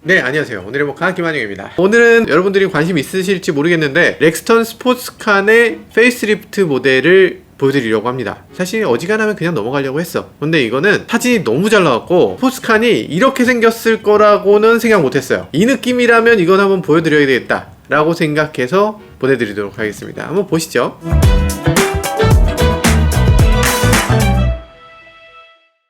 네, 안녕하세요. 오늘의 목카 김한영입니다. 오늘은 여러분들이 관심 있으실지 모르겠는데 렉스턴 스포츠칸의 페이스리프트 모델을 보여드리려고 합니다. 사실 어지간하면 그냥 넘어가려고 했어. 근데 이거는 사진이 너무 잘 나왔고 스포츠칸이 이렇게 생겼을 거라고는 생각 못했어요. 이 느낌이라면 이건 한번 보여드려야 되겠다 라고 생각해서 보내드리도록 하겠습니다. 한번 보시죠.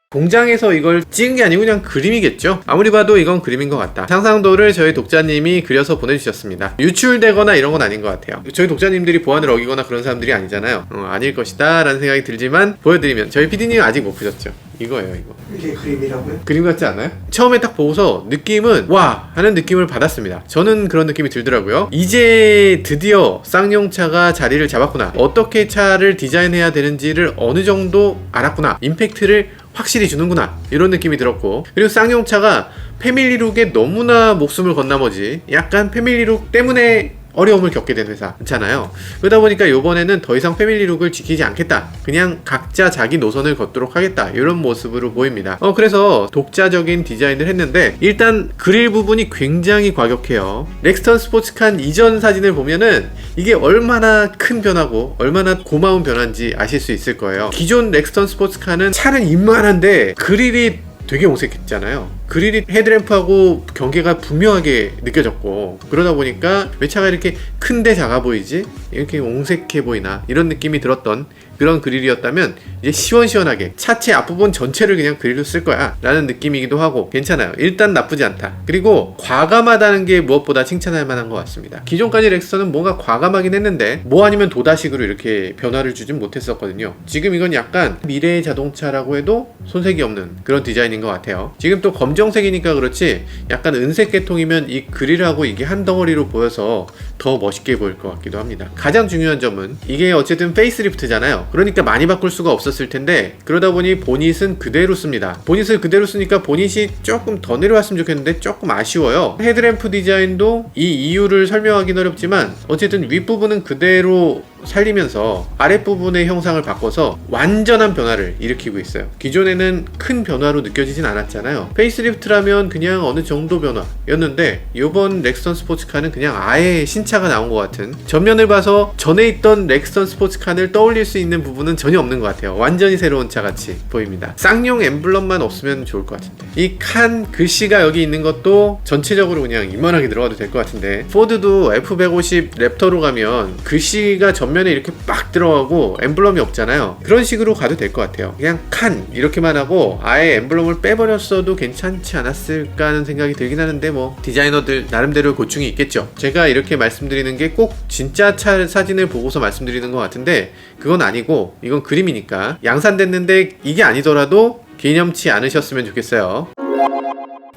공장에서 이걸 찍은 게 아니고 그냥 그림이겠죠? 아무리 봐도 이건 그림인 것 같다. 상상도를 저희 독자님이 그려서 보내주셨습니다. 유출되거나 이런 건 아닌 것 같아요. 저희 독자님들이 보안을 어기거나 그런 사람들이 아니잖아요. 아닐 것이다 라는 생각이 들지만 보여드리면 저희 PD님은 아직 못 보셨죠? 이거예요, 이거. 이게 그림이라고요? 그림 같지 않아요? 처음에 딱 보고서 느낌은 와! 하는 느낌을 받았습니다. 저는 그런 느낌이 들더라고요. 이제 드디어 쌍용차가 자리를 잡았구나. 어떻게 차를 디자인해야 되는지를 어느 정도 알았구나. 임팩트를 확실히 주는구나. 이런 느낌이 들었고, 그리고 쌍용차가 패밀리룩에 너무나 목숨을 건 나머지 약간 패밀리룩 때문에 어려움을 겪게 된 회사잖아요. 그러다 보니까 이번에는 더 이상 패밀리룩을 지키지 않겠다. 그냥 각자 자기 노선을 걷도록 하겠다. 이런 모습으로 보입니다. 그래서 독자적인 디자인을 했는데 일단 그릴 부분이 굉장히 과격해요. 렉스턴 스포츠칸 이전 사진을 보면은 이게 얼마나 큰 변화고 얼마나 고마운 변화인지 아실 수 있을 거예요. 기존 렉스턴 스포츠칸은 차는 이만한데 그릴이 되게 어색했잖아요. 그릴이 헤드램프하고 경계가 분명하게 느껴졌고, 그러다 보니까 왜 차가 이렇게 큰데 작아 보이지? 이렇게 옹색해 보이나? 이런 느낌이 들었던 그런 그릴이었다면 이제 시원시원하게 차체 앞부분 전체를 그냥 그릴로 쓸 거야 라는 느낌이기도 하고 괜찮아요. 일단 나쁘지 않다. 그리고 과감하다는 게 무엇보다 칭찬할 만한 것 같습니다. 기존까지 렉스턴은 뭔가 과감하긴 했는데 뭐 아니면 도다식으로 이렇게 변화를 주진 못했었거든요. 지금 이건 약간 미래의 자동차라고 해도 손색이 없는 그런 디자인인 것 같아요. 지금 또 검정색이니까 그렇지 약간 은색 계통이면 이 그릴하고 이게 한 덩어리로 보여서 더 멋있게 보일 것 같기도 합니다. 가장 중요한 점은 이게 어쨌든 페이스리프트잖아요. 그러니까 많이 바꿀 수가 없었을 텐데 그러다 보니 보닛은 그대로 씁니다. 보닛을 그대로 쓰니까 보닛이 조금 더 내려왔으면 좋겠는데 조금 아쉬워요. 헤드램프 디자인도 이 이유를 설명하기는 어렵지만 어쨌든 윗부분은 그대로 살리면서 아랫부분의 형상을 바꿔서 완전한 변화를 일으키고 있어요. 기존에는 큰 변화로 느껴지진 않았잖아요. 페이스리프트라면 그냥 어느 정도 변화였는데 이번 렉스턴 스포츠칸은 그냥 아예 신차가 나온 것 같은, 전면을 봐서 전에 있던 렉스턴 스포츠칸을 떠올릴 수 있는 부분은 전혀 없는 것 같아요. 완전히 새로운 차 같이 보입니다. 쌍용 엠블럼만 없으면 좋을 것 같은데 이 칸 글씨가 여기 있는 것도 전체적으로 그냥 이만하게 들어가도 될 것 같은데, 포드도 F150 랩터로 가면 글씨가 전면에 이렇게 빡 들어가고 엠블럼이 없잖아요. 그런 식으로 가도 될 것 같아요. 그냥 칸 이렇게만 하고 아예 엠블럼을 빼버렸어도 괜찮지 않았을까 하는 생각이 들긴 하는데 뭐 디자이너들 나름대로 고충이 있겠죠. 제가 이렇게 말씀드리는 게 꼭 진짜 차 사진을 보고서 말씀드리는 것 같은데 그건 아니고 이건 그림이니까 양산됐는데 이게 아니더라도 개념치 않으셨으면 좋겠어요.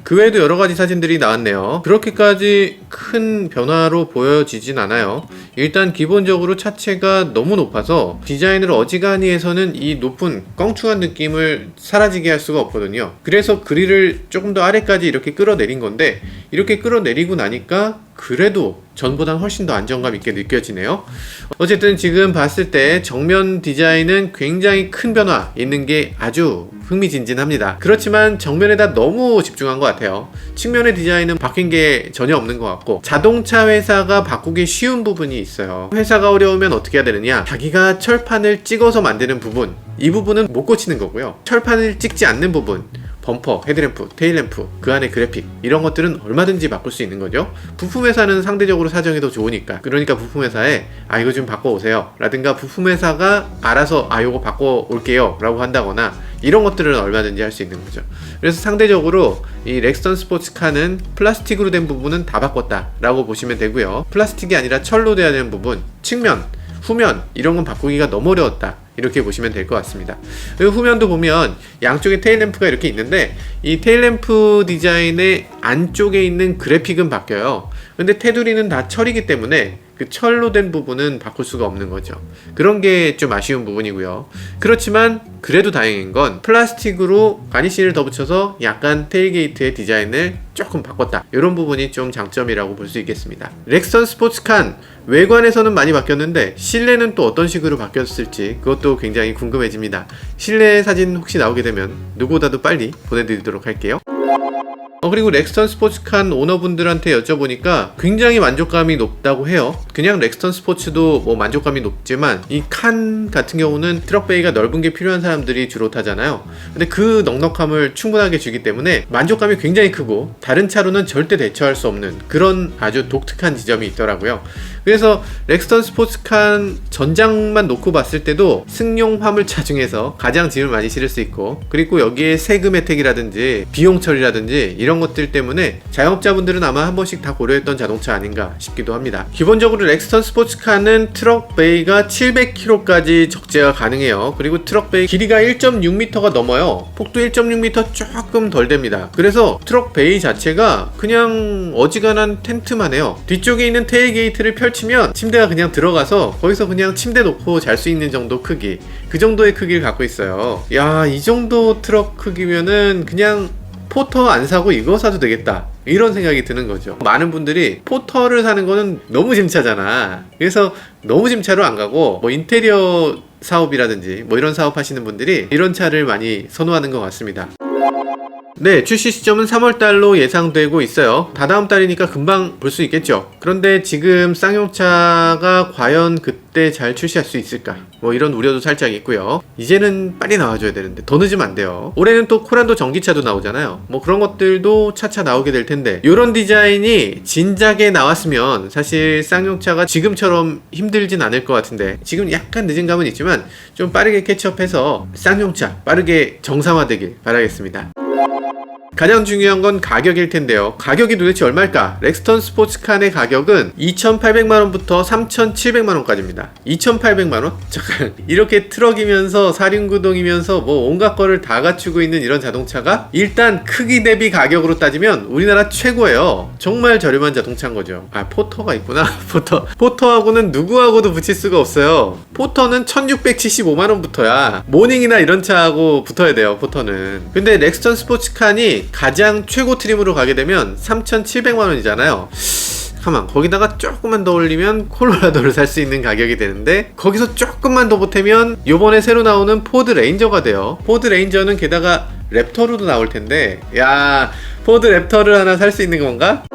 그 외에도 여러가지 사진들이 나왔네요. 그렇게까지 큰 변화로 보여지진 않아요. 일단 기본적으로 차체가 너무 높아서 디자인을 어지간히 해서는 이 높은 껑충한 느낌을 사라지게 할 수가 없거든요. 그래서 그릴을 조금 더 아래까지 이렇게 끌어내린 건데 이렇게 끌어내리고 나니까 그래도 전보다 훨씬 더 안정감 있게 느껴지네요. 어쨌든 지금 봤을 때 정면 디자인은 굉장히 큰 변화 있는 게 아주 흥미진진합니다. 그렇지만 정면에다 너무 집중한 것 같아요. 측면의 디자인은 바뀐 게 전혀 없는 것 같고, 자동차 회사가 바꾸기 쉬운 부분이 있어요. 회사가 어려우면 어떻게 해야 되느냐, 자기가 철판을 찍어서 만드는 부분, 이 부분은 못 고치는 거고요. 철판을 찍지 않는 부분, 범퍼, 헤드램프, 테일램프, 그 안에 그래픽 이런 것들은 얼마든지 바꿀 수 있는 거죠. 부품회사는 상대적으로 사정이 더 좋으니까, 그러니까 부품회사에 이거 좀 바꿔오세요 라든가 부품회사가 알아서 요거 바꿔올게요 라고 한다거나 이런 것들은 얼마든지 할 수 있는 거죠. 그래서 상대적으로 이 렉스턴 스포츠카는 플라스틱으로 된 부분은 다 바꿨다 라고 보시면 되고요. 플라스틱이 아니라 철로 돼야 되는 부분, 측면, 후면 이런 건 바꾸기가 너무 어려웠다 이렇게 보시면 될 것 같습니다. 그리고 후면도 보면 양쪽에 테일램프가 이렇게 있는데 이 테일램프 디자인의 안쪽에 있는 그래픽은 바뀌어요. 근데 테두리는 다 철이기 때문에 그 철로 된 부분은 바꿀 수가 없는 거죠. 그런 게 좀 아쉬운 부분이고요. 그렇지만 그래도 다행인 건 플라스틱으로 가니쉬를 더 붙여서 약간 테일게이트의 디자인을 조금 바꿨다. 이런 부분이 좀 장점이라고 볼 수 있겠습니다. 렉스턴 스포츠칸 외관에서는 많이 바뀌었는데 실내는 또 어떤 식으로 바뀌었을지 그것도 굉장히 궁금해집니다. 실내 사진 혹시 나오게 되면 누구보다도 빨리 보내드리도록 할게요. 그리고 렉스턴 스포츠칸 오너분들한테 여쭤보니까 굉장히 만족감이 높다고 해요. 그냥 렉스턴 스포츠도 뭐 만족감이 높지만 이 칸 같은 경우는 트럭 베이가 넓은 게 필요한 사람들이 주로 타잖아요. 근데 그 넉넉함을 충분하게 주기 때문에 만족감이 굉장히 크고 다른 차로는 절대 대처할 수 없는 그런 아주 독특한 지점이 있더라고요. 그래서 렉스턴 스포츠칸 전장만 놓고 봤을 때도 승용 화물차 중에서 가장 짐을 많이 실을 수 있고, 그리고 여기에 세금 혜택이라든지 비용 처리라든지 이런 것들 때문에 자영업자분들은 아마 한 번씩 다 고려했던 자동차 아닌가 싶기도 합니다. 기본적으로 렉스턴 스포츠칸은 트럭 베이가 700kg까지 적재가 가능해요. 그리고 트럭 베이 길이가 1.6m가 넘어요. 폭도 1.6m 조금 덜 됩니다. 그래서 트럭 베이 자체가 그냥 어지간한 텐트만 해요. 뒤쪽에 있는 테일게이트를 펼치면 침대가 그냥 들어가서 거기서 그냥 침대 놓고 잘 수 있는 정도 크기, 그 정도의 크기를 갖고 있어요. 야, 이 정도 트럭 크기면은 그냥 포터 안 사고 이거 사도 되겠다, 이런 생각이 드는 거죠. 많은 분들이 포터를 사는 거는 너무 짐차잖아. 그래서 너무 짐차로 안 가고 뭐 인테리어 사업이라든지 뭐 이런 사업 하시는 분들이 이런 차를 많이 선호하는 것 같습니다. 네, 출시 시점은 3월달로 예상되고 있어요. 다다음 달이니까 금방 볼 수 있겠죠. 그런데 지금 쌍용차가 과연 그때 잘 출시할 수 있을까, 뭐 이런 우려도 살짝 있고요. 이제는 빨리 나와줘야 되는데 더 늦으면 안 돼요. 올해는 또 코란도 전기차도 나오잖아요. 뭐 그런 것들도 차차 나오게 될 텐데, 이런 디자인이 진작에 나왔으면 사실 쌍용차가 지금처럼 힘들진 않을 것 같은데, 지금 약간 늦은 감은 있지만 좀 빠르게 캐치업해서 쌍용차 빠르게 정상화되길 바라겠습니다. 가장 중요한 건 가격일 텐데요. 가격이 도대체 얼마일까? 렉스턴 스포츠칸의 가격은 2,800만원부터 3,700만원까지입니다. 2,800만원? 잠깐, 이렇게 트럭이면서 4륜구동이면서 뭐 온갖 거를 다 갖추고 있는 이런 자동차가 일단 크기 대비 가격으로 따지면 우리나라 최고예요. 정말 저렴한 자동차인 거죠. 아, 포터가 있구나. 포터하고는 누구하고도 붙일 수가 없어요. 포터는 1,675만원부터야. 모닝이나 이런 차하고 붙어야 돼요, 포터는. 근데 렉스턴 스포츠칸이 가장 최고 트림으로 가게 되면 3,700만원이잖아요. 가만, 거기다가 조금만 더 올리면 콜로라도를 살 수 있는 가격이 되는데, 거기서 조금만 더 보태면 요번에 새로 나오는 포드 레인저가 돼요. 포드 레인저는 게다가 랩터로도 나올 텐데, 야, 포드 랩터를 하나 살 수 있는 건가?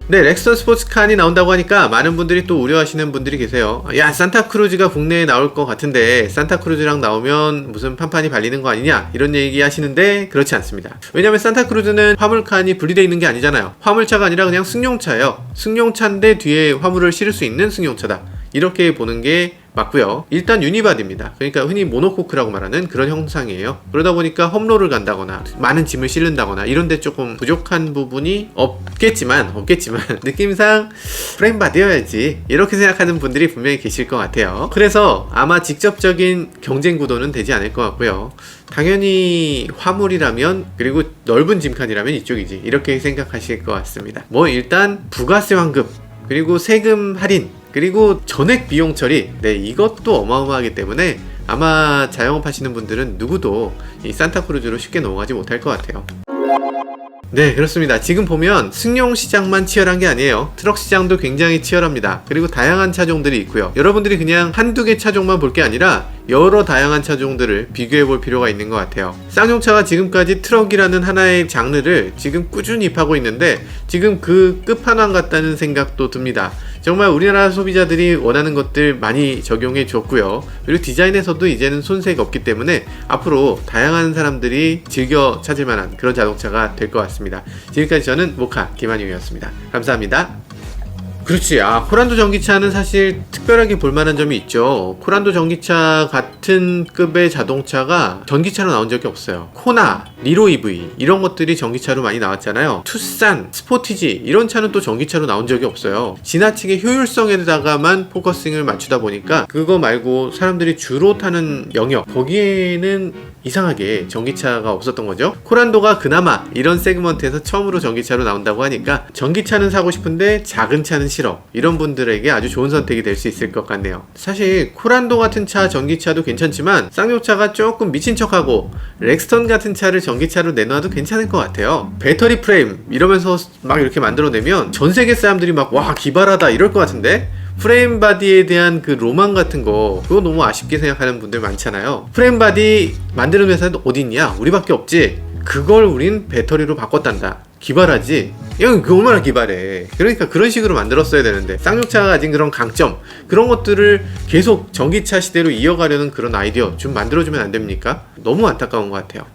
네, 렉스턴 스포츠칸이 나온다고 하니까 많은 분들이 또 우려하시는 분들이 계세요. 야, 산타크루즈가 국내에 나올 것 같은데 산타크루즈랑 나오면 무슨 판판이 발리는 거 아니냐, 이런 얘기 하시는데 그렇지 않습니다. 왜냐면 산타크루즈는 화물칸이 분리되어 있는 게 아니잖아요. 화물차가 아니라 그냥 승용차예요. 승용차인데 뒤에 화물을 실을 수 있는 승용차다, 이렇게 보는 게 맞고요. 일단 유니바디입니다. 그러니까 흔히 모노코크라고 말하는 그런 형상이에요. 그러다 보니까 험로를 간다거나 많은 짐을 실른다거나 이런데 조금 부족한 부분이 없겠지만 느낌상 프레임바디여야지, 이렇게 생각하는 분들이 분명히 계실 것 같아요. 그래서 아마 직접적인 경쟁 구도는 되지 않을 것 같고요. 당연히 화물이라면, 그리고 넓은 짐칸이라면 이쪽이지, 이렇게 생각하실 것 같습니다. 뭐 일단 부가세 환급, 그리고 세금 할인, 그리고 전액 비용 처리, 네, 이것도 어마어마하기 때문에 아마 자영업 하시는 분들은 누구도 이 산타크루즈로 쉽게 넘어가지 못할 것 같아요. 네, 그렇습니다. 지금 보면 승용 시장만 치열한 게 아니에요. 트럭 시장도 굉장히 치열합니다. 그리고 다양한 차종들이 있고요. 여러분들이 그냥 한두 개 차종만 볼 게 아니라 여러 다양한 차종들을 비교해 볼 필요가 있는 것 같아요. 쌍용차가 지금까지 트럭이라는 하나의 장르를 지금 꾸준히 입하고 있는데, 지금 그 끝판왕 같다는 생각도 듭니다. 정말 우리나라 소비자들이 원하는 것들 많이 적용해 줬고요. 그리고 디자인에서도 이제는 손색이 없기 때문에 앞으로 다양한 사람들이 즐겨 찾을 만한 그런 자동차가 될 것 같습니다. 지금까지 저는 모카 김한용이었습니다. 감사합니다. 그렇지. 아, 코란도 전기차는 사실 특별하게 볼만한 점이 있죠. 코란도 전기차 같은 급의 자동차가 전기차로 나온 적이 없어요. 코나, 리로 EV 이런 것들이 전기차로 많이 나왔잖아요. 투싼, 스포티지 이런 차는 또 전기차로 나온 적이 없어요. 지나치게 효율성에다가만 포커싱을 맞추다 보니까 그거 말고 사람들이 주로 타는 영역, 거기에는 이상하게 전기차가 없었던 거죠. 코란도가 그나마 이런 세그먼트에서 처음으로 전기차로 나온다고 하니까 전기차는 사고 싶은데 작은 차는 싫어, 이런 분들에게 아주 좋은 선택이 될 수 있을 것 같네요. 사실 코란도 같은 차 전기차도 괜찮지만 쌍용차가 조금 미친 척하고 렉스턴 같은 차를 전기차로 내놔도 괜찮을 것 같아요. 배터리 프레임 이러면서 막 이렇게 만들어내면 전 세계 사람들이 막 와 기발하다 이럴 것 같은데, 프레임 바디에 대한 그 로망 같은 거, 그거 너무 아쉽게 생각하는 분들 많잖아요. 프레임 바디 만드는 회사는 어디 있냐? 우리밖에 없지. 그걸 우린 배터리로 바꿨단다. 기발하지? 야, 그 얼마나 기발해. 그러니까 그런 식으로 만들었어야 되는데, 쌍용차가 가진 그런 강점, 그런 것들을 계속 전기차 시대로 이어가려는 그런 아이디어 좀 만들어주면 안 됩니까? 너무 안타까운 것 같아요.